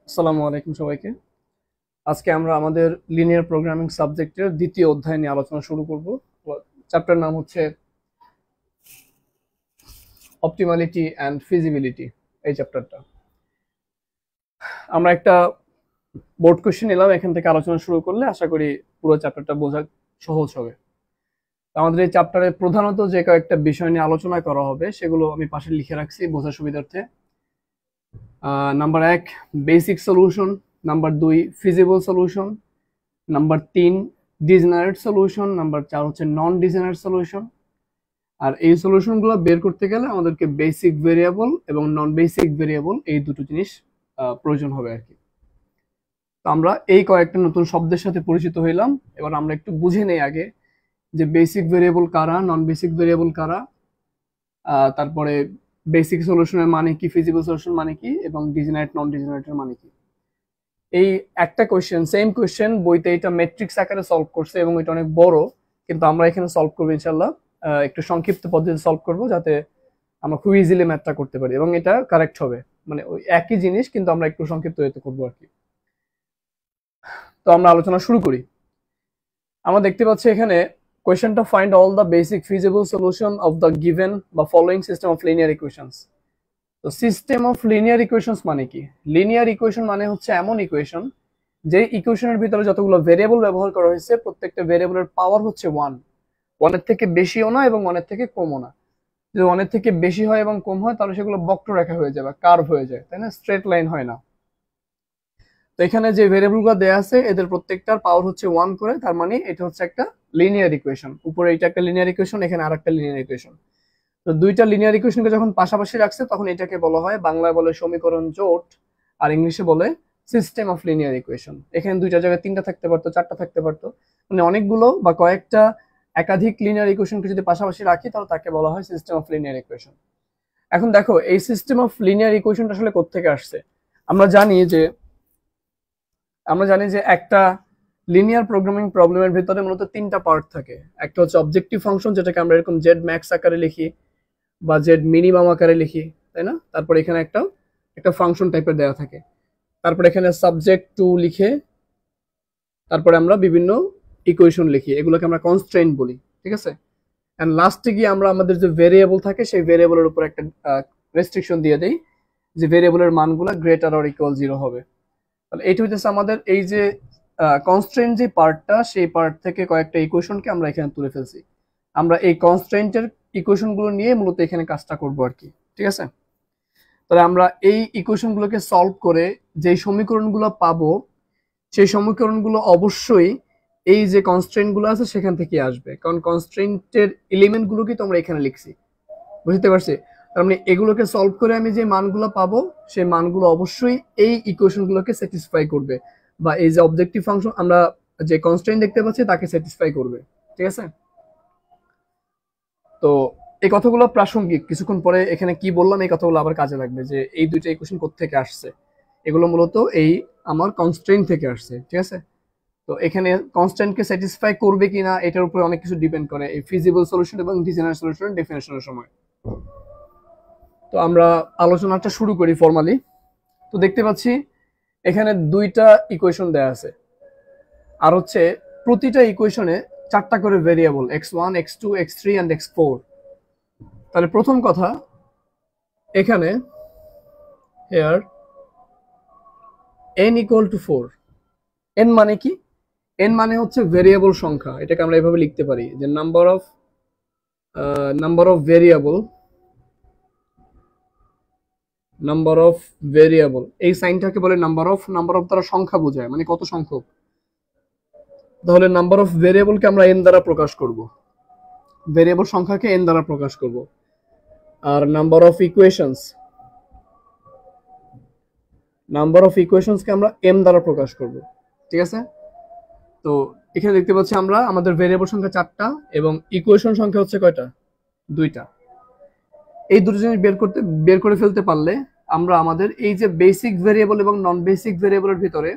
আসসালামু আলাইকুম সবাইকে। আজকে আমরা আমাদের লিনিয়ার প্রোগ্রামিং সাবজেক্টের দ্বিতীয় অধ্যায় নিয়ে আলোচনা শুরু করব। চ্যাপ্টার নাম হচ্ছে অপটিমালিটি অ্যান্ড ফিজিবিলিটি। এই চ্যাপ্টারটা আমরা একটা বোর্ড কোশ্চেন নিলাম, এখান থেকে আলোচনা শুরু করলে আশা করি পুরো চ্যাপ্টারটা বোঝা সহজ হবে। আমাদের এই চ্যাপ্টারে প্রধানত যে কয়েকটা বিষয় নিয়ে আলোচনা করা হবে সেগুলো আমি পাশে লিখে রাখছি বোঝার সুবিধার্থে। Number 1 basic solution, number 2 feasible solution, number 3 degenerate solution, number 4 হচ্ছে নন ডিজেনারেট সলিউশন। আর এই সলিউশনগুলো বের করতে গেলে আমাদেরকে বেসিক ভেরিয়েবল এবং নন বেসিক ভেরিয়েবল এই দুটো জিনিস প্রয়োজন হবে আর কি। তো আমরা এই কয়েকটা নতুন শব্দের সাথে পরিচিত হইলাম। এবার আমরা একটু বুঝে নেই আগে যে বেসিক ভেরিয়েবল কারা, নন বেসিক ভেরিয়েবল কারা, তারপরে বেসিক সলিউশনের মানে কি, ফিজিবল সলিউশন মানে কি, এবং ডিজেনারেট নন ডিজেনারেটের মানে কি। এই একটা কোয়েশ্চেন, সেম কোয়েশ্চেন বইতে এটা ম্যাট্রিক্স আকারে সলভ করছে এবং এটা অনেক বড়, কিন্তু আমরা এখানে সলভ করবো ইনশাল্লাহ একটু সংক্ষিপ্ত পদ্ধতি সলভ করব, যাতে আমরা খুব ইজিলি ম্যাথটা করতে পারি এবং এটা কারেক্ট হবে। মানে ওই একই জিনিস কিন্তু আমরা একটু সংক্ষিপ্ত হতে করবো আর কি। তো আমরা আলোচনা শুরু করি। আমরা দেখতে পাচ্ছি এখানে কোয়েশ্চেনটা find all the basic feasible solution of the given বা following system of linear equations. তো সিস্টেম অফ লিনিয়ার ইকুয়েশনস মানে কি? লিনিয়ার ইকুয়েশন মানে হচ্ছে এমন ইকুয়েশন যে ইকুয়েশনের ভিতরে যতগুলো ভেরিয়েবল ব্যবহার করা হয়েছে প্রত্যেকটা ভেরিয়েবলের পাওয়ার হচ্ছে 1, 1 এর থেকে বেশিও না এবং 1 এর থেকে কমও না। যদি 1 এর থেকে বেশি হয় এবং কম হয় তাহলে সেগুলো বক্ররেখা হয়ে যায় বা কার্ভ হয়ে যায়, তাই না? স্ট্রেট লাইন হয় না। তো এখানে যে ভেরিয়েবলগুলো দেয়া আছে এদের প্রত্যেকটার পাওয়ার হচ্ছে 1 করে, তার মানে এটা হচ্ছে একটা লিনিয়ার ইকুয়েশন। উপরে এটা একটা লিনিয়ার ইকুয়েশন, এখানে আরেকটা লিনিয়ার ইকুয়েশন। তো দুইটা লিনিয়ার ইকুয়েশনকে যখন পাশাপাশি রাখছে তখন এটাকে বলা হয়, বাংলায় বলে সমীকরণ জোট, আর ইংলিশে বলে সিস্টেম অফ লিনিয়ার ইকুয়েশন। এখানে দুইটা জায়গায় 3টা থাকতে পারতো, 4টা থাকতে পারতো, মানে অনেকগুলো বা কয়েকটা একাধিক লিনিয়ার ইকুয়েশনকে যদি পাশাপাশি রাখি তাহলে তাকে বলা হয় সিস্টেম অফ লিনিয়ার ইকুয়েশন। এখন দেখো এই সিস্টেম অফ লিনিয়ার ইকুয়েশনটা আসলে কোত্থেকে আসছে। আমরা জানি যে একটা লিনিয়ার প্রোগ্রামিং প্রবলেমের ভিতরে মূলত 3টা পার্ট থাকে। একটা হচ্ছে অবজেক্টিভ ফাংশন, যেটাকে আমরা এরকম জেড ম্যাক্স আকারে লিখি বা জেড মিনিমাম আকারে লিখি, তাই না? তারপর এখানে একটা ফাংশন টাইপের দেওয়া থাকে। তারপর এখানে সাবজেক্ট টু লিখে তারপরে আমরা বিভিন্ন ইকুয়েশন লিখি, এগুলোকে আমরা কনস্ট্রেইন্ট বলি, ঠিক আছে? এন্ড লাস্টে গিয়ে আমরা আমাদের যে ভেরিয়েবল থাকে সেই ভেরিয়েবলের উপর একটা রেস্ট্রিকশন দিয়ে দেই যে ভেরিয়েবলের মানগুলো গ্রেটার অর ইকুয়াল 0 হবে। তাহলে এইটা হচ্ছে আমাদের এই যে কনস্ট্রেইন্ট যে পার্টটা, সেই পার্ট থেকে কয়েকটা ইকুয়েশনকে আমরা এখানে তুলে ফেলছি। আমরা এই কনস্ট্রেইন্টের ইকুয়েশনগুলো নিয়ে মূলত এখানে কাজটা করব আর কি, ঠিক আছে? তাহলে আমরা এই ইকুয়েশনগুলোকে সলভ করে যেই সমীকরণগুলো পাবো সেই সমীকরণগুলো অবশ্যই এই যে কনস্ট্রেইন্টগুলো আছে সেখান থেকে আসবে, কারণ কনস্ট্রেইন্টের এলিমেন্টগুলোকে তো আমরা এখানে লিখছি, বুঝতে পারছি? তার মানে এগুলোকে সলভ করে আমি যে মানগুলো পাবো সেই মানগুলো অবশ্যই এই ইকুয়েশনগুলোকে স্যাটিসফাই করবে, বা এই যে অবজেক্টিভ ফাংশন আমরা যে কনস্ট্রেইন্ট দেখতে পাচ্ছি তাকে স্যাটিসফাই করবে, ঠিক আছে? তো এই কথাগুলো প্রাসঙ্গিক, কিছুক্ষণ পরে এখানে কি বললাম এই কথাগুলো আবার কাজে লাগবে, যে এই দুইটা ইকুয়েশন কোত্থেকে আসছে। এগুলো মূলত এই আমার কনস্ট্রেইন্ট থেকে আসছে, ঠিক আছে? তো এখানে কনস্ট্যান্টকে স্যাটিসফাই করবে কিনা এটার উপরে অনেক কিছু ডিপেন্ড করে এই ফিজিবল সলিউশন এবং ডিজেনারেট সলিউশনের ডেফিনেশনের সময়। তো আমরা আলোচনাটা শুরু করি ফর্মালি। তো দেখতে পাচ্ছি এখানে দুইটা ইকুয়েশন দেয়া আছে, আর হচ্ছে প্রতিটা ইকুয়েশনে 4টা করে variable x1 x2 x3 and x4। তাহলে প্রথম কথা এখানে here n equal to 4, n মানে কি? n মানে হচ্ছে ভেরিয়েবল সংখ্যা। এটাকে আমরা এভাবে লিখতে পারি যে নাম্বার অফ ভেরিয়েবল। এই সাইনটাকে বলে নাম্বার অফ দ্বারা সংখ্যা বোঝায়, মানে কত সংখ্যক। তাহলে নাম্বার অফ ভেরিয়েবলকে আমরা n দ্বারা প্রকাশ করব, ভেরিয়েবল সংখ্যাকে n দ্বারা প্রকাশ করব। আর নাম্বার অফ ইকুয়েশনসকে আমরা m দ্বারা প্রকাশ করব, ঠিক আছে? তো এখানে দেখতে পাচ্ছি আমরা আমাদের ভেরিয়েবল সংখ্যা 4টা এবং ইকুয়েশন সংখ্যা হচ্ছে কয়টা? 2টা। এই দুটো জিনিস বের করে ফেলতে পারলে আমরা আমাদের এই যে বেসিক ভেরিয়েবল এবং নন বেসিক ভেরিয়েবলের ভিতরে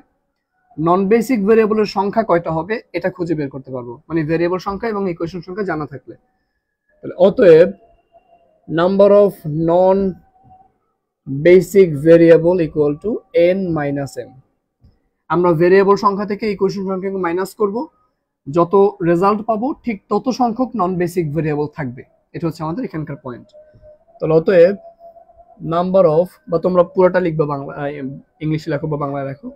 নন বেসিক ভেরিয়েবলের সংখ্যা কয়টা হবে এটা খুঁজে বের করতে পারবো, মানে ভেরিয়েবল সংখ্যা এবং ইকুয়েশন সংখ্যা জানা থাকলে। তাহলে অতএব number of non basic variable equal two n minus m। আমরা ভেরিয়েবল সংখ্যা থেকে ইকুয়েশন সংখ্যাকে মাইনাস করব, যত রেজাল্ট পাবো ঠিক তত সংখ্যক নন বেসিক ভেরিয়েবল থাকবে। এটা হচ্ছে আমাদের এখানকার পয়েন্ট। তাহলে অতএব নাম্বার অফ, বা তোমরা পুরোটা লিখবে বাংলা, ইংলিশে লেখো বা বাংলায় লেখো,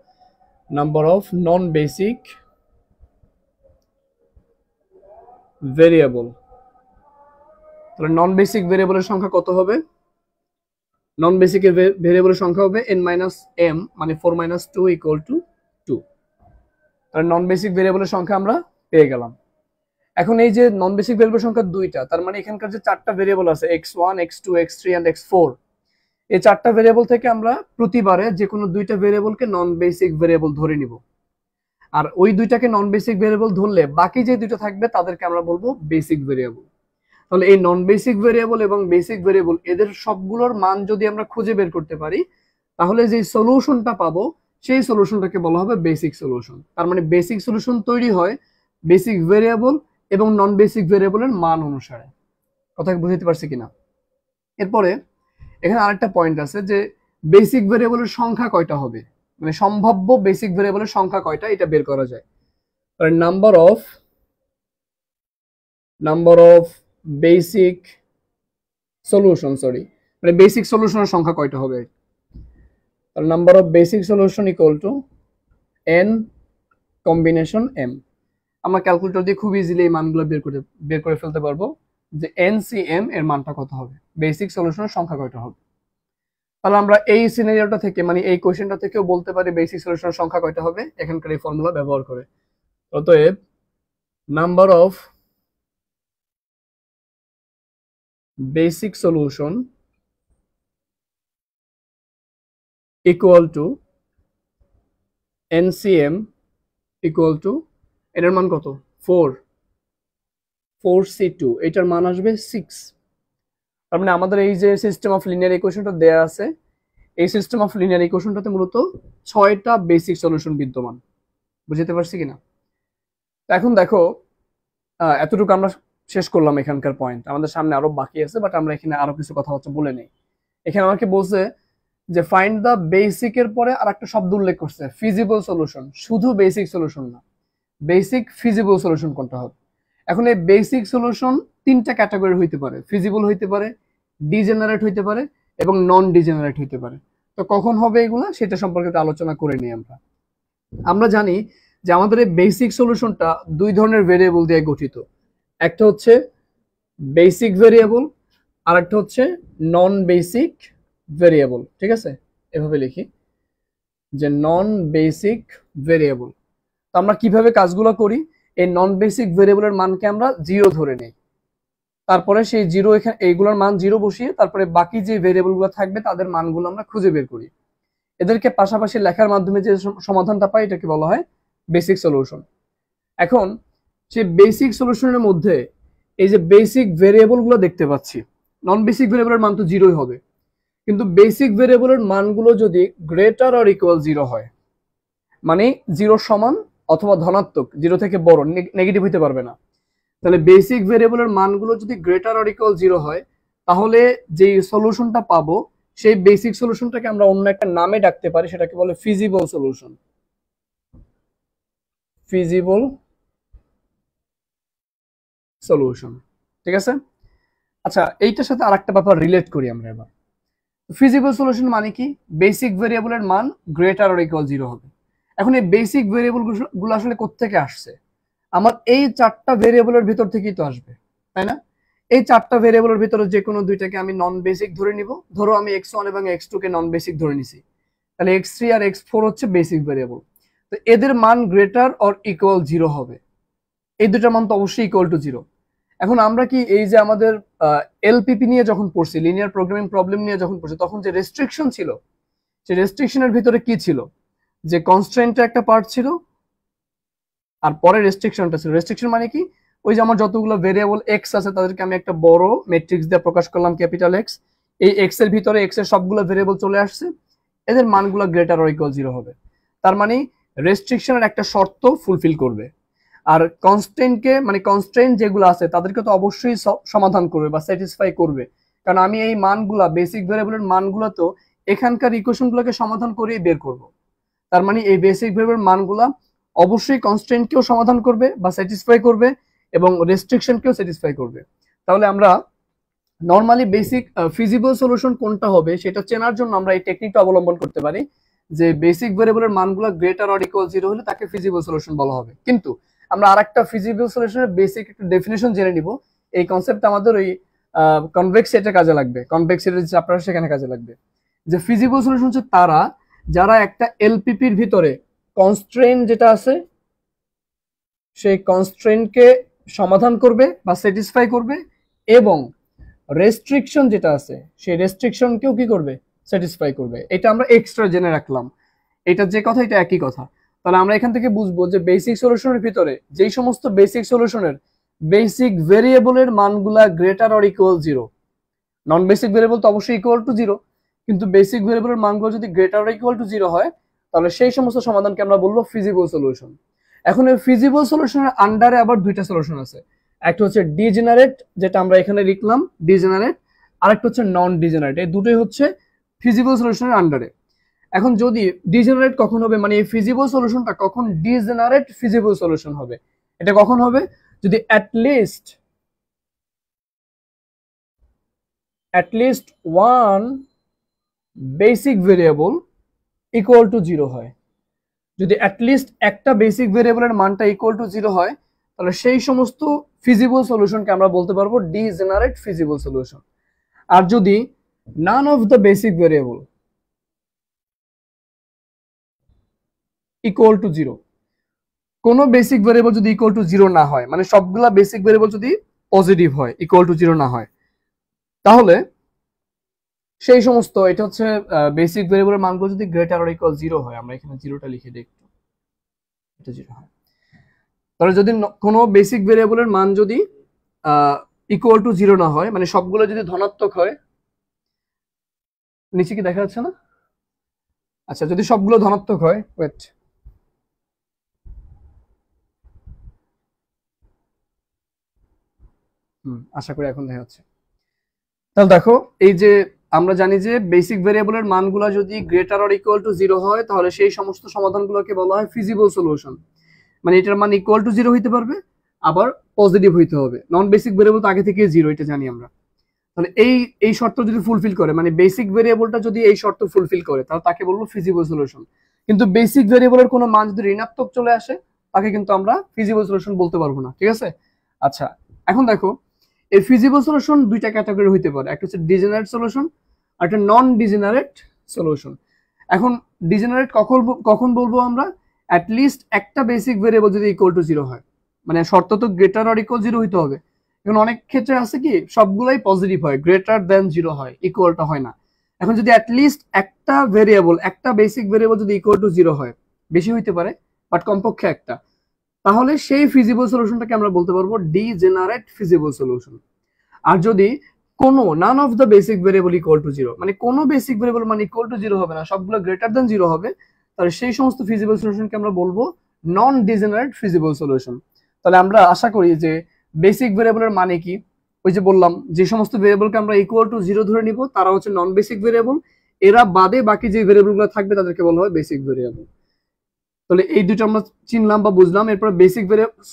number of non basic variable. তাহলে নন বেসিক ভেরিয়েবলের সংখ্যা কত হবে? নন বেসিক ভেরিয়েবলের সংখ্যা হবে n মাইনাস m, মানে 4 মাইনাস 2 ইকুয়াল টু 2। তাহলে নন বেসিক ভেরিয়েবলের সংখ্যা আমরা পেয়ে গেলাম। এখন এই যে নন বেসিক ভেরিয়েবল সংখ্যা দুইটা, তার মানে এখানকার যে চারটা ভেরিয়েবল আছে x1 x2 x3 and x4, এই চারটা ভেরিয়েবল থেকে আমরা প্রতিবারে যে কোনো দুইটা ভেরিয়েবলকে নন বেসিক ভেরিয়েবল ধরে নিব। আর ওই দুইটাকে নন বেসিক ভেরিয়েবল ধরলে বাকি যে দুইটা থাকবে তাদেরকে আমরা বলবো বেসিক ভেরিয়েবল। তাহলে এই নন বেসিক ভেরিয়েবল এবং বেসিক ভেরিয়েবল এদের সবগুলোর মান যদি আমরা খুঁজে বের করতে পারি, তাহলে যে সলিউশনটা পাবো সেই সলিউশনটাকে বলা হবে বেসিক সলিউশন। তার মানে বেসিক সলিউশন তৈরি হয় বেসিক ভেরিয়েবল এবং নন বেসিক ভেরিয়েবলের মান অনুসারে। কথা বুঝতে পারছি কিনা? এরপরে এখানে আরেকটা পয়েন্ট আছে যে বেসিক ভেরিয়েবলের সংখ্যা কয়টা হবে, মানে সম্ভাব্য বেসিক ভেরিয়েবলের সংখ্যা কয়টা এটা বের করা যায়। নাম্বার অফ বেসিক সলিউশন, মানে বেসিক সলিউশনের সংখ্যা কয়টা হবে? তাহলে number of basic solution equal to n combination m। আমরা ক্যালকুলেটর দিয়ে খুব ইজিলি এই মানগুলো বের করে ফেলতে পারবো যে NCM এর মানটা কত হবে, বেসিক সলিউশনের সংখ্যা কয়টা হবে। তাহলে আমরা এই সিনারিওটা থেকে, মানে এই কোশ্চেনটা থেকেও বলতে পারি বেসিক সলিউশনের সংখ্যা কয়টা হবে এখানকার এই ফর্মুলা ব্যবহার করে। অতএব number of basic solution equal to NCM equal to, এটার মান কত? 4C2, এটার মান আসবে 6। তার মানে আমাদের এই যে সিস্টেম অফ লিনিয়ার ইকুয়েশনটা দেয়া আছে, এই সিস্টেম অফ লিনিয়ার ইকুয়েশনটাতে মূলত 6টা বেসিক সলিউশন বিদ্যমান। বুঝতে পারছি কিনা? এখন দেখো, এতটুকু আমরা শেষ করলাম এখানকার পয়েন্ট। আমাদের সামনে আরো বাকি আছে, বাট আমরা এখানে আরো কিছু কথাবার্তা বলে নেই। এখানে আমাকে বলছে যে ফাইন্ড দ্য বেসিক এর পরে আর একটা শব্দ উল্লেখ করছে, ফিজিবল সলিউশন। শুধু বেসিক সলিউশন না, বেসিক ফিজিবল সলিউশন কোনটা হবে। এখন এই বেসিক সলিউশন তিনটা ক্যাটাগরি হইতে পারে, ফিজিবল হইতে পারে, ডিজেনারেট হইতে পারে এবং নন ডিজেনারেট হইতে পারে। তো কখন হবে এগুলা সেটা সম্পর্কে একটু আলোচনা করে নিই। আমরা জানি যে আমাদের এই বেসিক সলিউশনটা দুই ধরনের ভেরিয়েবল দিয়ে গঠিত। একটা হচ্ছে বেসিক ভেরিয়েবল আর একটা হচ্ছে নন বেসিক ভেরিয়েবল। ঠিক আছে, এভাবে লিখি যে নন বেসিক ভেরিয়েবল। তো আমরা কিভাবে কাজগুলো করি, এই নন বেসিক ভেরিয়েবলের মানকে আমরা 0 ধরে নেই, তারপরে সেই 0 এখানে এইগুলোর মান 0 বসিয়ে তারপরে বাকি যে ভেরিয়েবলগুলো থাকবে তাদের মানগুলো আমরা খুঁজে বের করি। এদেরকে পাশাপাশি লেখার মাধ্যমে যে সমাধানটা পাই এটাকে বলা হয় বেসিক সলিউশন। এখন সেই বেসিক সলিউশনের মধ্যে এই যে বেসিক ভেরিয়েবলগুলো দেখতে পাচ্ছি, নন বেসিক ভেরিয়েবলের মান তো 0ই হবে, কিন্তু বেসিক ভেরিয়েবলের মানগুলো যদি গ্রেটার অর ইকুয়াল 0 হয়, মানে 0 সমান অথবা ধনাত্মক, 0 থেকে বড়, নেগেটিভ হইতে পারবে না, তাহলে বেসিক ভেরিয়েবলের মানগুলো যদি গ্রেটার অর ইকুয়াল 0 হয়, তাহলে যে সলিউশনটা পাবো সেই বেসিক সলিউশনটাকে আমরা অন্য একটা নামে ডাকতে পারি, সেটাকে বলে ফিজিবল সলিউশন। ফিজিবল সলিউশন, ঠিক আছে। আচ্ছা, এইটার সাথে আরেকটা ব্যাপার রিলেট করি আমরা এবার। ফিজিবল সলিউশন মানে কি? বেসিক ভেরিয়েবলের মান গ্রেটার অর ইকুয়াল 0 হবে। এখন এই বেসিক ভেরিয়েবল গুলো আসলে কোত্থেকে আসছে? আমার এই চারটা ভেরিয়েবলের ভিতর থেকেই তো আসবে, তাই না? এই চারটা ভেরিয়েবলের ভিতরে যে কোনো দুইটাকে আমি নন বেসিক ধরে নিব। ধরো আমি x1 এবং x2 কে নন বেসিক ধরে নিছি, তাহলে x3 আর x4 হচ্ছে বেসিক ভেরিয়েবল। তো এদের মান গ্রেটার অর ইকুয়াল 0 হবে। এই দুটার মান তো অবশ্যই ইকুয়াল টু 0। এখন আমরা কি এই যে আমাদের এলপিপি নিয়ে যখন পড়ছি, লিনিয়ার প্রোগ্রামিং প্রবলেম নিয়ে যখন পড়ছি, তখন যে রেস্ট্রিকশন ছিল, সেই রেস্ট্রিকশনের ভিতরে কি ছিল? যে কনস্ট্রেন্টের একটা পার্ট ছিল আর পরে রেস্ট্রিকশনটা ছিল। রেস্ট্রিকশন মানে কি? ওই যে আমার যতগুলো ভেরিয়েবল এক্স আছে তাদেরকে আমি একটা বড় ম্যাট্রিক্স দিয়ে প্রকাশ করলাম, ক্যাপিটাল এক্স। এই এক্স এর ভিতরে এক্স এর সবগুলো ভেরিয়েবল চলে আসছে, এদের মানগুলো গ্রেটার অর ইকুয়াল 0 হবে। তার মানে রেস্ট্রিকশনের একটা শর্ত ফুলফিল করবে। আর কনস্ট্রেন্টকে, মানে কনস্ট্রেন্ট যেগুলো আছে তাদেরকে তো অবশ্যই সমাধান করবে বা স্যাটিসফাই করবে, কারণ আমি এই মানগুলা, বেসিক ভেরিয়েবলের মানগুলো তো এখানকার ইকুয়েশনগুলোকে সমাধান করে বের করব। তার মানে এই বেসিক ভেরিয়েবলের মানগুলা অবশ্যই কনস্ট্যান্টকেও সমাধান করবে বা স্যাটিসফাই করবে এবং রেস্ট্রিকশনকেও স্যাটিসফাই করবে। তাহলে আমরা নরমালি বেসিক ফিজিবল সলিউশন কোনটা হবে সেটা চেনার জন্য আমরা এই টেকনিকটা অবলম্বন করতে পারি যে বেসিক ভেরিয়েবলের মানগুলো গ্রেটার অর ইকুয়াল 0 হলে তাকে ফিজিবল সলিউশন বলা হবে। কিন্তু আমরা আরেকটা ফিজিবল সলিউশনের বেসিক একটা ডেফিনিশন জেনে নিব। এই কনসেপ্ট আমাদের ওই কনভেক্স সেটে কাজে লাগবে, কনভেক্স সেটের যে চ্যাপ্টার সেখানে কাজে লাগবে। যে ফিজিবল সলিউশন হচ্ছে তারা যারা একটা এলপিপির ভিতরে কনস্ট্রেন্ট যেটা আছে সেই কনস্ট্রেন্টকে সমাধান করবে বা স্যাটিসফাই করবে এবং রেস্ট্রিকশন যেটা আছে সেই রেস্ট্রিকশনকেও কি করবে, স্যাটিসফাই করবে। এটা আমরা এক্সট্রা জেনে রাখলাম, এটা যে কথা এটা একই কথা। তাহলে আমরা এখান থেকে বুঝবো যে বেসিক সলিউশনের ভিতরে যেই সমস্ত বেসিক সলিউশনের বেসিক ভেরিয়েবলের মানগুলা greater or equal 0, non basic variable তো অবশ্যই ইকুয়াল টু 0, কিন্তু বেসিক ভেরিয়েবলের মানগুলো যদি গ্রেটার অর ইকুয়াল টু 0 হয় তাহলে সেই সমস্ত সমাধানকে আমরা বলবো ফিজিবল সলিউশন। এখন এই ফিজিবল সলিউশনের আন্ডারে আবার দুইটা সলিউশন আছে, একটা হচ্ছে ডিজেনারেট যেটা আমরা এখানে লিখলাম ডিজেনারেট, আরেকটা হচ্ছে নন ডিজেনারেট। এই দুটোই হচ্ছে ফিজিবল সলিউশনের আন্ডারে। এখন যদি ডিজেনারেট কখন হবে, মানে এই ফিজিবল সলিউশনটা কখন ডিজেনারেট ফিজিবল সলিউশন হবে, এটা কখন হবে যদি at least one basic variable equal to 0 হয়। যদি অ্যাটলিস্ট একটা বেসিক ভেরিয়েবলের মানটা ইকুয়াল টু 0 হয় তাহলে সেই সমস্ত ফিজিবল সলিউশনকে আমরা বলতে পারবো ডিজেনারেট ফিজিবল সলিউশন। আর যদি none of the basic variable equal to 0, কোন বেসিক ভেরিয়েবল যদি ইকুয়াল টু 0 না হয়, মানে সবগুলা বেসিক ভেরিয়েবল যদি পজিটিভ হয়, ইকুয়াল টু 0 না হয়, তাহলে সেই সমস্ত, এটা হচ্ছে বেসিক ভেরিয়েবলের মানগুলো যদি গ্রেটার অর ইকুয়াল 0 হয়, আমরা এখানে 0টা লিখে দিই একটু, এটা 0 হয়। তাহলে যদি কোনো বেসিক ভেরিয়েবলের মান যদি ইকুয়াল টু 0 না হয়, মানে সবগুলো যদি ধনাত্মক হয়, নিচে কি দেখা যাচ্ছে না? আচ্ছা, যদি সবগুলো ধনাত্মক হয়, ওয়েট, আশা করি এখন দেখা যাচ্ছে। তাহলে দেখো, এই যে আমরা জানি যে বেসিক ভেরিয়েবলের মানগুলো যদি গ্রেটার অর ইকুয়াল টু 0 হয় তাহলে সেই সমস্ত সমাধানগুলোকে বলা হয় ফিজিবল সলিউশন। মানে এটার মান ইকুয়াল টু 0 হইতে পারবে, আবার পজিটিভ হইতে হবে। নন বেসিক ভেরিয়েবল তো আগে থেকে 0, এটা জানি আমরা। তাহলে এই শর্ত যদি ফুলফিল করে, মানে বেসিক ভেরিয়েবলটা যদি এই শর্ত ফুলফিল করে, তাহলে তাকে বলবো ফিজিবল সলিউশন। কিন্তু বেসিক ভেরিয়েবলের কোনো মান যদি ঋণাত্মক চলে আসে তাকে কিন্তু আমরা ফিজিবল সলিউশন বলতে পারবো না, ঠিক আছে? আচ্ছা, এখন দেখো এই ফিজিবল সলিউশন দুইটা ক্যাটাগরি হইতে পারে, একটা হচ্ছে ডিজেনারেট সলিউশন আর একটা নন ডিজেনারেট সলিউশন। এখন ডিজেনারেট কখন বলবো আমরা, অ্যাটলিস্ট একটা বেসিক ভেরিয়েবল যদি ইকুয়াল টু 0 হয়, মানে শর্ত তো গ্রেটার অর ইকুয়াল 0 হইতে হবে। এখন অনেক ক্ষেত্রে আছে কি সবগুলাই পজিটিভ হয়, গ্রেটার দেন 0 হয়, ইকুয়ালটা হয় না। এখন যদি অ্যাটলিস্ট একটা ভেরিয়েবল, একটা বেসিক ভেরিয়েবল যদি ইকুয়াল টু 0 হয়, বেশি হইতে পারে বাট কমপক্ষে একটা, তাহলে সেই ফিজিবল সলিউশনটাকে আমরা বলতে পারবো ডিজেনারেট ফিজিবল সলিউশন। আর যদি কোনো নান of the basic variable equal to 0, মানে কোনো বেসিক ভেরিয়েবল মানে ইকুয়াল টু 0 হবে না, সবগুলো গ্রেটার দেন 0 হবে, তাহলে সেই সমস্ত ফিজিবল সলিউশনকে আমরা বলবো নন ডিজেনারেট ফিজিবল সলিউশন। তাহলে আমরা আশা করি যে বেসিক ভেরিয়েবলের মানে কি, ওই যে বললাম যে সমস্ত ভেরিয়েবলকে আমরা ইকুয়াল টু 0 ধরে নিব তারা হচ্ছে নন বেসিক ভেরিয়েবল, এরা বাদে বাকি যে ভেরিয়েবলগুলো থাকবে তাদেরকে বলা হয় বেসিক ভেরিয়েবল। তাহলে এই দুটো আমরা চিনলাম বা বুঝলাম। এরপর বেসিক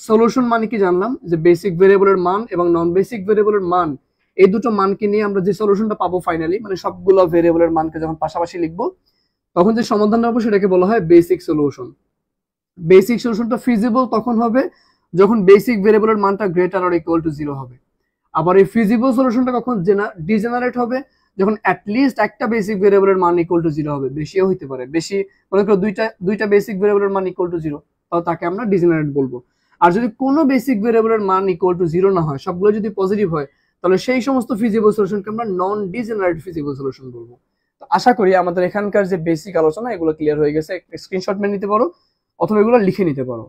সলিউশন মানে কি জানলাম, যে বেসিক ভেরিয়েবলের মান এবং নন বেসিক ভেরিয়েবলের মান, এই দুটো মানকে নিয়ে আমরা যে সলিউশনটা পাবো ফাইনালি, মানে সবগুলো ভেরিয়েবলের মানকে যখন পাশাপাশি লিখবো তখন যে সমাধানটা পাবো সেটাকে বলা হয় বেসিক সলিউশন। বেসিক সলিউশনটা ফিজিবল তখন হবে যখন বেসিক ভেরিয়েবলের মানটা গ্রেটার অর ইকুয়াল টু 0 হবে। আবার এই ফিজিবল সলিউশনটা কখন ডিজেনারেট হবে, যখন অ্যাটলিস্ট একটা বেসিক ভেরিয়েবলের মান ইকুয়াল টু 0 হবে, বেশিও হইতে পারে, বেশি মনে করো দুইটা বেসিক ভেরিয়েবলের মান ইকুয়াল টু 0, তাহলে তাকে আমরা ডিজেনারেট বলবো। আর যদি কোনো বেসিক ভেরিয়েবলের মান ইকুয়াল টু 0 না হয়, সবগুলো যদি পজিটিভ হয়, তাহলে সেই সমস্ত ফিজিবল সলিউশনকে আমরা নন ডিজেনারেট ফিজিবল সলিউশন বলবো। তো আশা করি আমাদের এখানকার যে বেসিক আলোচনা এগুলো ক্লিয়ার হয়ে গেছে। স্ক্রিনশট মেরে নিতে পারো অথবা এগুলো লিখে নিতে পারো,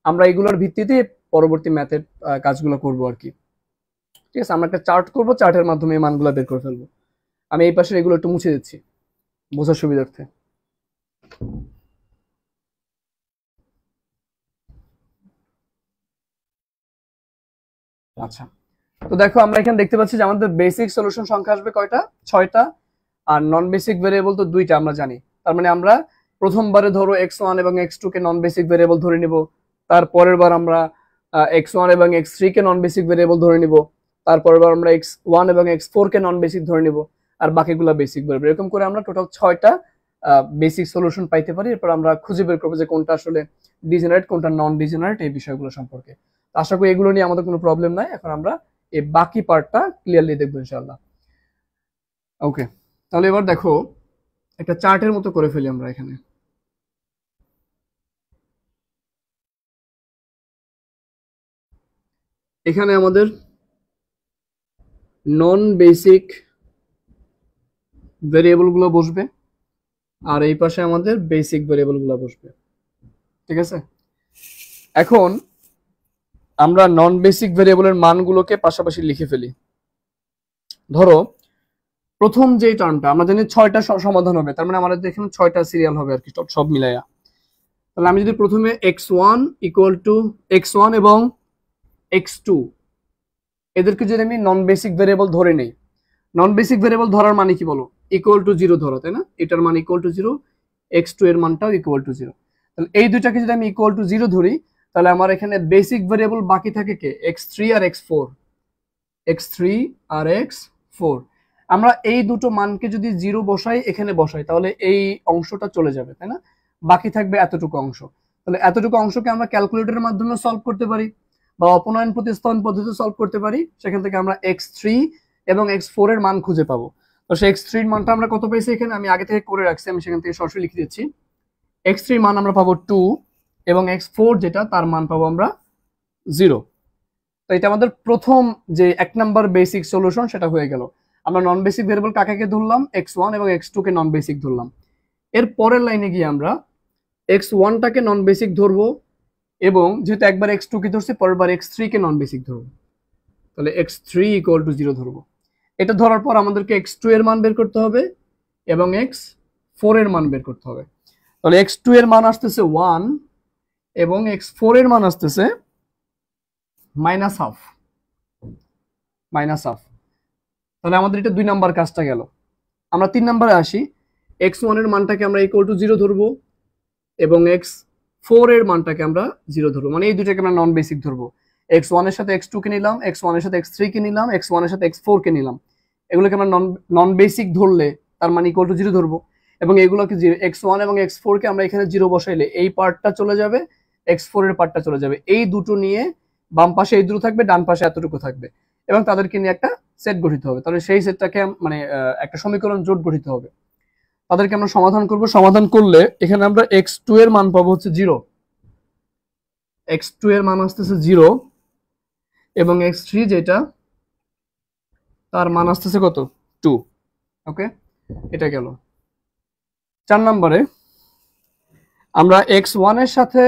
আমরা এগুলোর ভিত্তিতে পরবর্তী ম্যাথের কাজগুলো করবো আর কি। ঠিক আছে, আমরা একটা চার্ট করবো, চার্টের মাধ্যমে এই মানগুলো বের করে ফেলবো। আমি এই পাশে এগুলো একটু মুছে দিচ্ছি বোঝার সুবিধার্থে। আচ্ছা, তো দেখো আমরা এখানে দেখতে পাচ্ছি যে আমাদের বেসিক সলিউশন সংখ্যা আসবে কয়টা, 6টা। আর নন বেসিক ভেরিয়েবল তো দুইটা আমরা জানি। তার মানে আমরা প্রথমবারে ধরো x1 এবং x2 কে নন বেসিক ভেরিয়েবল ধরে নিব, তারপরের বার আমরা x1 এবং x3 কে নন বেসিক ভেরিয়েবল ধরে নিব, তারপরের বার আমরা x1 এবং x4 কে নন বেসিক ধরে নিব, আর বাকিগুলো বেসিক ভেরিয়েবল। এরকম করে আমরা টোটাল 6টা বেসিক সলিউশন পাইতে পারি। এরপর আমরা খুঁজে বের করবো যে কোনটা আসলে ডিজেনারেট কোনটা নন ডিজেনারেট এই বিষয়গুলো সম্পর্কে। আশা করি এগুলো নিয়ে আমাদের কোনো প্রবলেম নাই। এখন আমরা এই বাকি পার্টটা ক্লিয়ারলি দেখবো ইনশাআল্লাহ। ওকে, তাহলে এবার দেখো একটা চার্টের মতো করে ফেলি আমরা এখানে। এখানে আমাদের নন বেসিক ভেরিয়েবল গুলো বসবে, আর এই পাশে আমাদের বেসিক ভেরিয়েবল গুলো বসবে, ঠিক আছে? এখন আমরা নন বেসিক ভেরিয়েবলের মানগুলোকে পাশাপাশি লিখে ফেলি। ধরো প্রথম যে টার্মটা আমরা জানি 6টা সমাধান হবে, তার মানে আমাদের এখানে 6টা সিরিয়াল হবে আর কি, সব মিলাইয়া। তাহলে আমি যদি প্রথমে x1 ইকুয়াল টু x1 এবং x2 এদেরকে যদি আমি নন বেসিক ভেরিয়েবল ধরে নেই, নন বেসিক ভেরিয়েবল ধরার মানে কি বলো? ইকুয়াল টু 0 ধরো, তাই না? এটার মান ইকুয়াল টু 0, x2 এর মানটাও ইকুয়াল টু 0। তাহলে এই দুইটাকে যদি আমি ইকুয়াল টু 0 ধরি, তাহলে আমার এখানে বেসিক ভেরিয়েবল বাকি থাকে কে? x3 আর x4, x3 আর x4। আমরা এই দুটো মানকে যদি 0 বসাই, এখানে বসাই, তাহলে এই অংশটা চলে যাবে, তাই না? বাকি থাকবে এতটুকু অংশ। তাহলে এতটুকু অংশকে আমরা ক্যালকুলেটরের মাধ্যমে সলভ করতে পারি বা অপনয়ন প্রতিস্থাপন পদ্ধতিতে সলভ করতে পারি। সেখান থেকে আমরা x3 এবং x4 এর মান খুঁজে পাবো। তো সেই x3 এর মানটা আমরা কত পেয়েছি এখানে? আমি আগে থেকে করে রাখছি, আমি সেখান থেকে সরাসরি লিখে দিচ্ছি। x3 এর মান আমরা পাবো 2 এবং x4 যেটা তার মান পাবো আমরা 0। তো এটা আমাদের প্রথম যে 1 নাম্বার বেসিক সলিউশন সেটা হয়ে গেল। আমরা নন বেসিক ভেরিয়েবল কাকে ধরলাম? x1 এবং x2 কে নন বেসিক ধরলাম। এর পরের লাইনে গিয়ে আমরা x1 টাকে নন বেসিক ধরবো, এবং যেহেতু একবার x2 কে ধরছি, পরের বার x3 কে নন বেসিক ধরবো। তাহলে x3 ইকুয়াল টু 0 ধরবো। এটা ধরার পর আমাদেরকে x2 এর মান বের করতে হবে এবং x4 এর মান বের করতে হবে। তাহলে x2 এর মান আসতেছে 1 এবং x4 এর মান আসতেছে -হাফ। তাহলে আমাদের এটা 2 নাম্বার কাজটা গেল। আমরা 3 নাম্বারে আসি। x1 এর মানটাকে আমরা ইকুয়াল টু 0 ধরবো এবং x4 এর মানটাকে আমরা 0 ধরবো, মানে এই দুটাকে আমরা নন বেসিক ধরবো। x1 এর সাথে x2 কে নিলাম, x1 এর সাথে x3 কে নিলাম, x1 এর সাথে x4 কে নিলাম। এগুলোকে আমরা নন বেসিক ধরলে তার মানে ইকুয়াল টু 0 ধরবো, এবং এগুলোকে x1 এবং x4 কে আমরা এখানে 0 বসাইলে এই পার্টটা চলে যাবে, x4 এর পার্টটা চলে যাবে। এই দুটো নিয়ে বাম পাশে এই দুটো থাকবে, ডান পাশে এতটুকু থাকবে, এবং তাদেরকে নিয়ে একটা সেট গঠিত হবে। তাহলে সেই সেটটাকে মানে একটা সমীকরণ জোট গঠিত হবে। তাদেরকে আমরা সমাধান করব। সমাধান করলে এখানে আমরা x2 এর মান পাবো হচ্ছে 0, x2 এর মান আসতেছে 0, এবং x3 যেটা তার মান আসতেছে কত? 2। ওকে, এটা গেল। 4 নম্বরে আমরা x1 এর সাথে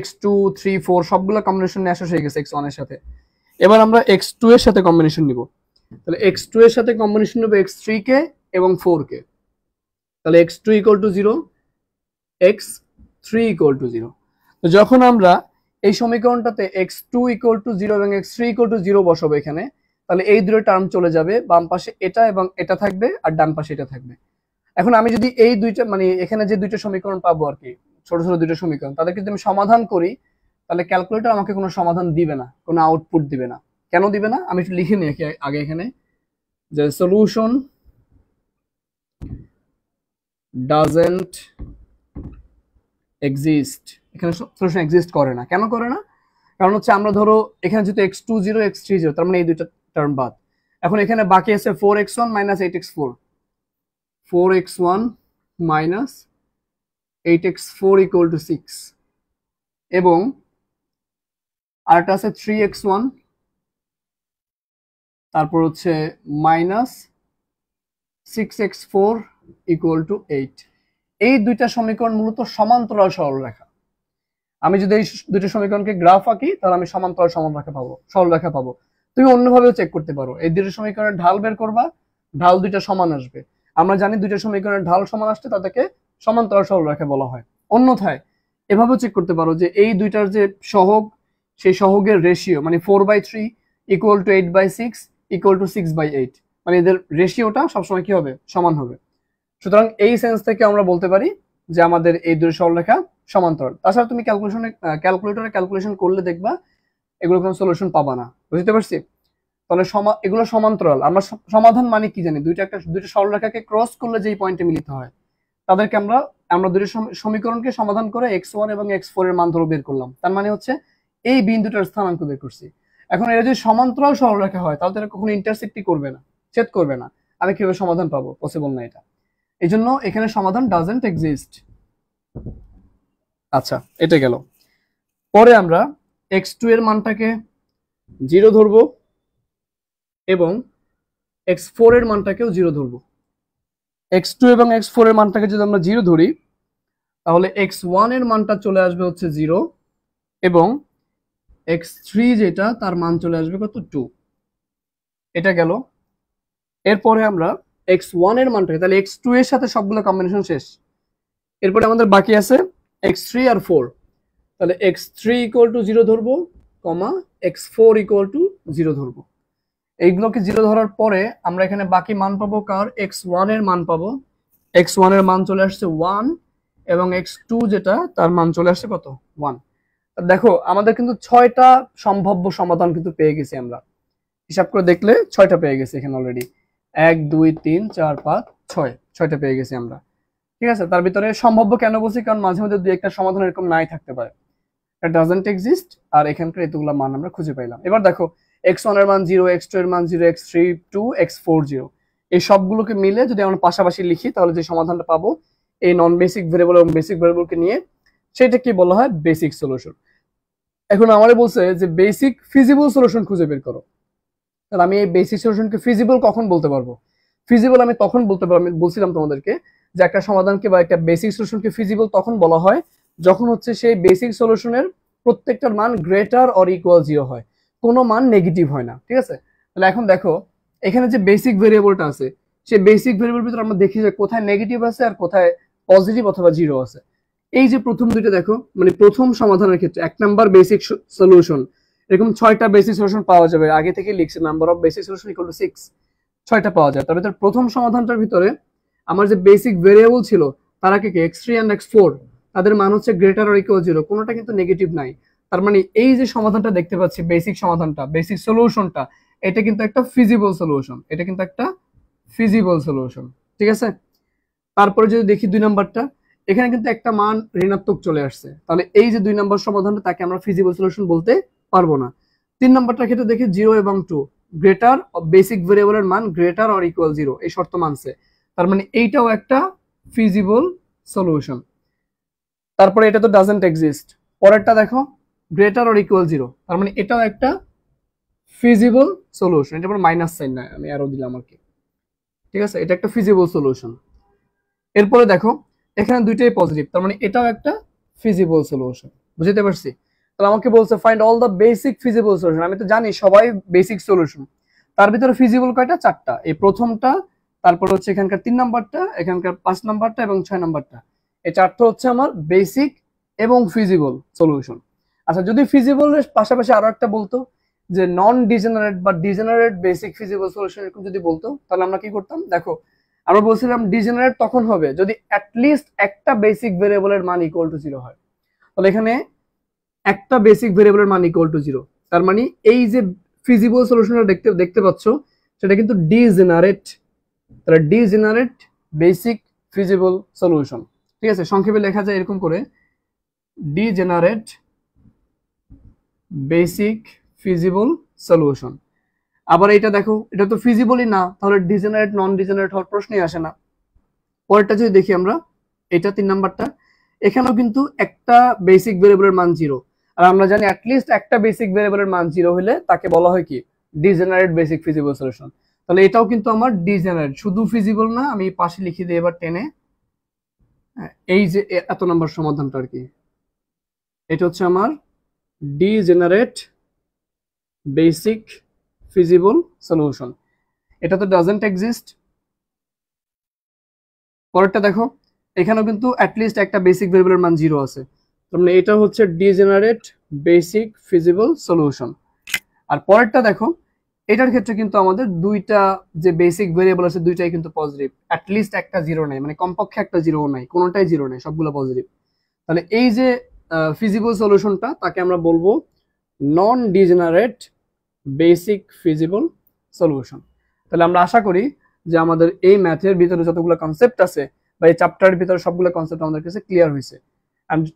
x2 3 4 সবগুলো কম্বিনেশন নিয়ে আসা হয়ে গেছে x1 এর সাথে। এবার আমরা x2 এর সাথে কম্বিনেশন নিব। তাহলে x2 এর সাথে কম্বিনেশন নেব x3 কে এবং 4 কে। তাহলে x2 equal to 0, x3 equal to 0। তো যখন আমরা এই সমীকরণটাতে x2 ইকুয়াল টু 0 এবং x3 ইকুয়াল টু 0 বসাবো এখানে, তাহলে এই দুটো টার্ম চলে যাবে, বাম পাশে এটা এবং এটা থাকবে, আর ডান পাশে এটা থাকবে। এখন আমি যদি এই দুইটা মানে এখানে যে দুইটা সমীকরণ পাবো আর কি, ছোট ছোট দুইটা সমীকরণ, তাদেরকে যদি আমি সমাধান করি, তাহলে ক্যালকুলেটর আমাকে কোনো সমাধান দিবে না, কোনো আউটপুট দিবে না। কেন দিবে না? আমি একটু লিখে নিই আগে এখানে, যে সলিউশন ডাজন্ট এক্সিস্ট। এখানে সলিউশন এক্সিস্ট করে না। কেন করে না? কারণ হচ্ছে আমরা ধরো এখানে যেহেতু x2 0 x3 0, তার মানে এই দুইটা টার্ম বাদ। এখন এখানে বাকি আছে 4x1 8x4, 4x1 8x4 equal to 6, এবং আরেকটা আছে 3x1, তারপর হচ্ছে -6x4 ইকুয়াল টু 8। এই দুইটা সমীকরণ মূলত সমান্তরাল সরলরেখা। আমি যদি এই দুইটা সমীকরণকে গ্রাফ আঁকি, তাহলে আমি সমান্তরাল সরলরেখা পাবো। তুমি অন্যভাবেও চেক করতে পারো। এই দুইটা সমীকরণের ঢাল বের করবা, ঢাল দুইটা সমান আসবে। আমরা জানি দুইটা সমীকরণের ঢাল সমান আসলে তাদেরকে সমান্তরাল সরলরেখা বলা হয়। অন্যথায় এভাবেও চেক করতে পারো যে এই দুইটার যে সহগ, সেই সহগের রেশিও মানে 4/3 ইকুয়াল টু 8/6 ইকুয়াল টু 6/8। মানে এদের রেশিওটা সবসময় কি হবে, সমান হবে। সুতরাং এই সেন্স থেকে আমরা বলতে পারি যে আমাদের এই দুই সরলরেখা সমান্তরাল। তাছাড়া তুমি ক্যালকুলেটরে ক্যালকুলেশন করলে দেখবা এগুলো কোনো সলিউশন পাবা না, বুঝতে পারছি? তাহলে এগুলো সমান্তরাল। আমরা সমাধান মানে কি জানি, দুইটা সরলরেখাকে ক্রস করলে যেই পয়েন্টে মিলিত হয় তাদেরকে আমরা দুটো সমীকরণকে সমাধান করে x1 এবং x4 এর মান ধরে বের করলাম। তার মানে হচ্ছে এই বিন্দুটার স্থানাঙ্ক বের করছি। এখন এটা যদি সমান্তরাল সরলরেখা হয় তাহলে এটা কখনো ইন্টারসেক্টই করবে না, ছেদ করবে না। আমি কিভাবে সমাধান পাবো? পসিবল না এটা। এই জন্য এখানে সমাধান ডাজেন্ট এক্সিস্ট। আচ্ছা, এটা গেল। পরে আমরা x2 এর মানটাকে 0 ধরবো এবং x4 এর মানটাকেও 0 ধরবো। x2 এবং x4 এর মানটাকে যদি আমরা 0 ধরি তাহলে x1 এর মানটা চলে আসবে হচ্ছে 0 এবং x3 যেটা তার মান চলে আসবে কত, 2। এটা গেল। এরপরে আমরা x1 এর মানটাকে, তাহলে x2 এর সাথে সবগুলো কম্বিনেশন শেষ। এরপরে আমাদের বাকি আছে x3 আর 4। তাহলে x3 ইকুয়াল টু 0 ধরবো, কমা x4 ইকুয়াল টু 0 ধরবো। এইগুলোকে 0 ধরার পরে আমরা এখানে বাকি মান পাবো কার, x1 এর মান পাবো। x1 এর মান চলে আসছে 1 এবং x2 যেটা তার মান চলে আসছে কত, 1। দেখো আমাদের কিন্তু 6টা সম্ভাব্য সমাধান কিন্তু পেয়ে গেছি আমরা। হিসাব করে দেখলে 6টা পেয়ে গেছি এখানে অলরেডি। 1 2 3 4 5 6টা পেয়ে গেছি আমরা। ঠিক আছে, তার ভিতরে সম্ভাব্য কেন বলছি, কারণ মাঝে মধ্যে দুই একটা সমাধান এরকম নাই থাকতে পারে, এটা ডাজন্ট এক্সিস্ট। আর এখানকার এতগুলা মান আমরা খুঁজে পাইলাম। এবার দেখো x1 এর মান 0, x2 এর মান 0, x3 2, x4 0। এই সবগুলোকে মিলে যদি আমরা পাশাপাশি লিখি তাহলে যে সমাধানটা পাবো এই নন বেসিক ভেরিয়েবল এবং বেসিক ভেরিয়েবলকে নিয়ে, সেটা কি বলা হয়, বেসিক সলিউশন। এখন আমারে বলছে যে বেসিক ফিজিবল সলিউশন খুঁজে বের করো। তাহলে আমি এই বেসিক সলিউশনকে ফিজিবল কখন বলতে পারবো? ফিজিবল আমি তখন বলতে পারবো, আমি বলছিলাম তোমাদেরকে যে একটা সমাধানকে বা একটা বেসিক সলিউশনকে ফিজিবল তখন বলা হয় যখন হচ্ছে সেই বেসিক সলিউশনের প্রত্যেকটার মান গ্রেটার অর ইকুয়াল 0 হয়, কোনো মান নেগেটিভ হয় না। ঠিক আছে, তাহলে এখন দেখো এখানে যে বেসিক ভেরিয়েবলটা আছে, সেই বেসিক ভেরিয়েবল ভিতরে আমরা দেখি যে কোথায় নেগেটিভ আছে আর কোথায় পজিটিভ অথবা 0 আছে। এই যে প্রথম দুইটা দেখো, মানে প্রথম সমাধানের ক্ষেত্রে 1 নাম্বার বেসিক সলিউশন, এরকম 6টা বেসিক সলিউশন পাওয়া যাবে। আগে থেকে লিখছে number of basic solution equal to 6, 6টা পাওয়া যায়। তার ভিতরে প্রথম সমাধানটার ভিতরে আমার যে বেসিক ভেরিয়েবল ছিল তারা কি x3 and x4, তাদের মান হচ্ছে গ্রেটার অর ইকুয়াল 0, কোনোটা কিন্তু নেগেটিভ নাই। তার মানে এই যে সমাধানটা দেখতে পাচ্ছি, বেসিক সমাধানটা, বেসিক সলিউশনটা, এটা কিন্তু একটা ফিজিবল সলিউশন, এটা কিন্তু একটা ফিজিবল সলিউশন। ঠিক আছে, তারপরে যদি দেখি 2 নাম্বারটা, এখানে কিন্তু একটা মান ঋণাত্মক চলে আসছে, তাহলে এই যে 2 নাম্বার সমাধানটা তাকে আমরা ফিজিবল সলিউশন বলতে পারবো না। 3 নাম্বারটার ক্ষেত্রে দেখি 0 এবং 2, গ্রেটার বেসিক ভেরিয়েবলের মান গ্রেটার অর ইকুয়াল 0 এই শর্ত মানছে, তার মানে এইটাও একটা ফিজিবল সলিউশন। তারপরে এটা তো ডাজন্ট এক্সিস্ট। পরেরটা দেখো গ্রেটার অর ইকুয়াল 0, তার মানে এটাও একটা ফিজিবল সলিউশন। এটা পুরো মাইনাস সাইন না, আমি অ্যারো দিলাম আর কি। ঠিক আছে, এটা একটা ফিজিবল সলিউশন। এরপরে দেখো এখানে দুইটাই পজিটিভ, তার মানে এটাও একটা ফিজিবল সলিউশন। বুঝতে পারছি? তাহলে আমাকে বলছে find all the basic feasible solution. আমি তো জানি সবাই বেসিক সলিউশন, তার ভিতরে ফিজিবল কয়টা, 4টা। এই প্রথমটা, তারপর হচ্ছে এখানকার 3 নাম্বারটা, এখানকার 5 নাম্বারটা এবং 6 নাম্বারটা, এই 4টা হচ্ছে আমার বেসিক এবং ফিজিবল সলিউশন। আচ্ছা, যদি ফিজিবলের পাশাপাশি আরো একটা বলতো যে নন ডিজেনারেট বা ডিজেনারেট বেসিক ফিজিবল সলিউশন এরকম যদি বলতো, তাহলে আমরা কি করতাম? দেখো আমরা বলছিলাম ডিজেনারেট তখন হবে যদি অ্যাটলিস্ট একটা বেসিক ভেরিয়েবলের মান ইকুয়াল টু 0 হয়। তাহলে এখানে একটা বেসিক ভেরিয়েবলের মান ইকুয়াল টু 0, তার মানে এই যে ফিজিবল সলিউশনটা দেখতে পাচ্ছ সেটা কিন্তু ডিজেনারেট। তাহলে ডিজেনারেট বেসিক ফিজিবল সলিউশন। ঠিক আছে, সংক্ষেপে লেখা যায় এরকম করে, ডিজেনারেট বেসিক ফিজিবল সলিউশন। আবার এটা দেখো, এটা তো ফিজিবলই না, তাহলে ডিজেনারেট নন ডিজেনারেট হওয়ার প্রশ্নই আসে না। পরেরটা যদি দেখি আমরা, এটা 3 নাম্বারটা, এখানেও কিন্তু একটা বেসিক ভেরিয়েবলের মান 0, আর আমরা জানি অ্যাটলিস্ট একটা বেসিক ভেরিয়েবলের মান 0 হলে তাকে বলা হয় কি, ডিজেনারেট বেসিক ফিজিবল সলিউশন। তাহলে এটাও কিন্তু আমার ডিজেনারেট, শুধু ফিজিবল না। আমি পাশে লিখে দিই এবার টেনে, এই যে এত নাম্বার সমাধানটা আর কি, এটা হচ্ছে আমার ডিজেনারেট বেসিক ফিজিবল সলিউশন। এটা তো ডাজন্ট এক্সিস্ট। পরেরটা দেখো, এখানেও কিন্তু অ্যাটলিস্ট একটা বেসিক ভেরিয়েবলের মান 0 আছে, তার মানে এটা হচ্ছে ডিজেনারেট বেসিক ফিজিবল সলিউশন। আর পরেরটা দেখো, এটার ক্ষেত্রে কিন্তু আমাদের দুইটা যে বেসিক ভেরিয়েবল আছে দুইটাই কিন্তু পজিটিভ, অ্যাটলিস্ট একটা জিরো নাই, মানে কমপক্ষে একটা জিরো নাই, কোনোটাই জিরো নাই, সবগুলো পজিটিভ। তাহলে এই যে ফিজিবল সলিউশনটা তাকে আমরা বলবো নন ডিজেনারেট বেসিক ফিজিবল সলিউশন। তাহলে আমরা আশা করি যে আমাদের এই ম্যাথের ভিতরে যতগুলো কনসেপ্ট আছে বা এই চ্যাপ্টারের ভিতরে সবগুলো কনসেপ্ট আমাদের কাছে ক্লিয়ার হয়েছে।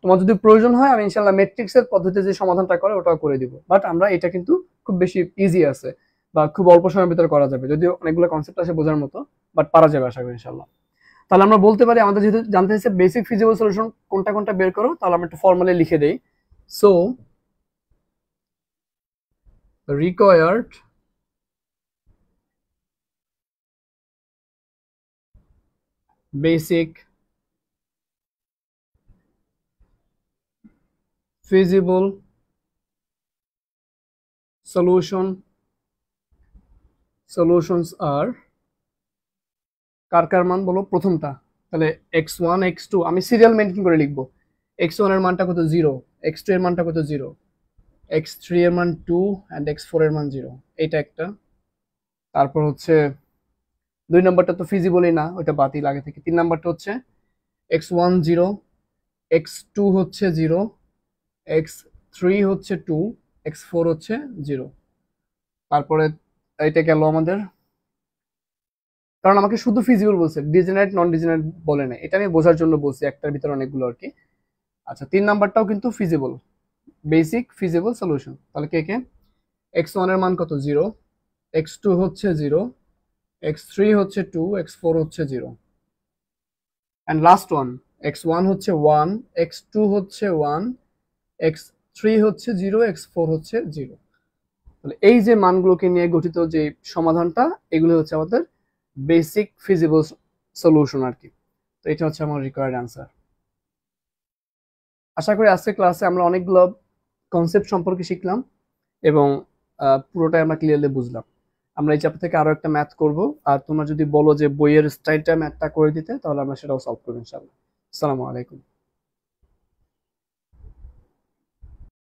তোমার যদি প্রয়োজন হয় আমি ইনশাল্লাহ ম্যাট্রিক্সের পদ্ধতিতে যে সমাধানটা করে ওটাও করে দিব, বাট আমরা এটা কিন্তু খুব বেশি ইজি আছে বা খুব অল্প সময়ের ভিতরে করা যাবে, যদিও অনেকগুলো কনসেপ্ট আছে বোঝার মতো, বাট পারা যাবে আশা করি ইনশাল্লাহ। তাহলে আমরা বলতে পারি আমাদের যেহেতু জানতে চাইছে বেসিক ফিজিবল সলিউশন কোনটা কোনটা বের করো, তাহলে আমরা একটু ফর্মালি লিখে দেই। So required basic feasible solutions are কার কার মান বলো প্রথমটা। তাহলে x1 x2 আমি সিরিয়াল মেনটেন করে লিখবো। x1 এর মানটা কত 0, x2 এর মানটা কত 0, x3 এর মান 2 এন্ড x4 এর মান 0, এটা একটা। তারপর হচ্ছে 2 নাম্বারটা তো ফিজিবলই না, ওটা বাতিল আগে থেকে। 3 নাম্বারটা হচ্ছে x1 0, x2 হচ্ছে 0, x3 হচ্ছে 2, x4 হচ্ছে 0। তারপরে এটা গেল আমাদের, কারণ আমাকে শুধু ফিজিবল বলছে, ডিজেনারেট নন ডিজেনারেট বলে না, এটা আমি বোঝার জন্য বলছি, একটার ভিতরে অনেকগুলো আর কি। আচ্ছা 3 নাম্বারটাও কিন্তু ফিজিবল, বেসিক ফিজিবল সলিউশন। তাহলে কে কে, x1 এর মান কত 0, x2 হচ্ছে 0, x3 হচ্ছে 2, x4 হচ্ছে 0, এন্ড লাস্ট ওয়ান x1 হচ্ছে 1, x2 হচ্ছে 1, x3 হচ্ছে 0, x4 হচ্ছে 0। তাহলে এই যে মানগুলোকে নিয়ে গঠিত যে সমাধানটা, এগুলো হচ্ছে আমাদের বেসিক ফিজিবল সলিউশন আর কি। তো এটা হচ্ছে আমার রিকোয়ার্ড অ্যান্সার। আশা করি আজকের ক্লাসে আমরা অনেকগুলো কনসেপ্ট সম্পর্কে শিখলাম এবং পুরোটাই আমরা ক্লিয়ারলি বুঝলাম। আমরা এই চ্যাপ্টার থেকে আরো একটা ম্যাথ করব, আর তোমরা যদি বলো যে বইয়ের স্টাইলটা ম্যাথটা করে দিতে, তাহলে আমরা সেটাও সলভ করবো ইনশাআল্লাহ। আসসালামু আলাইকুম।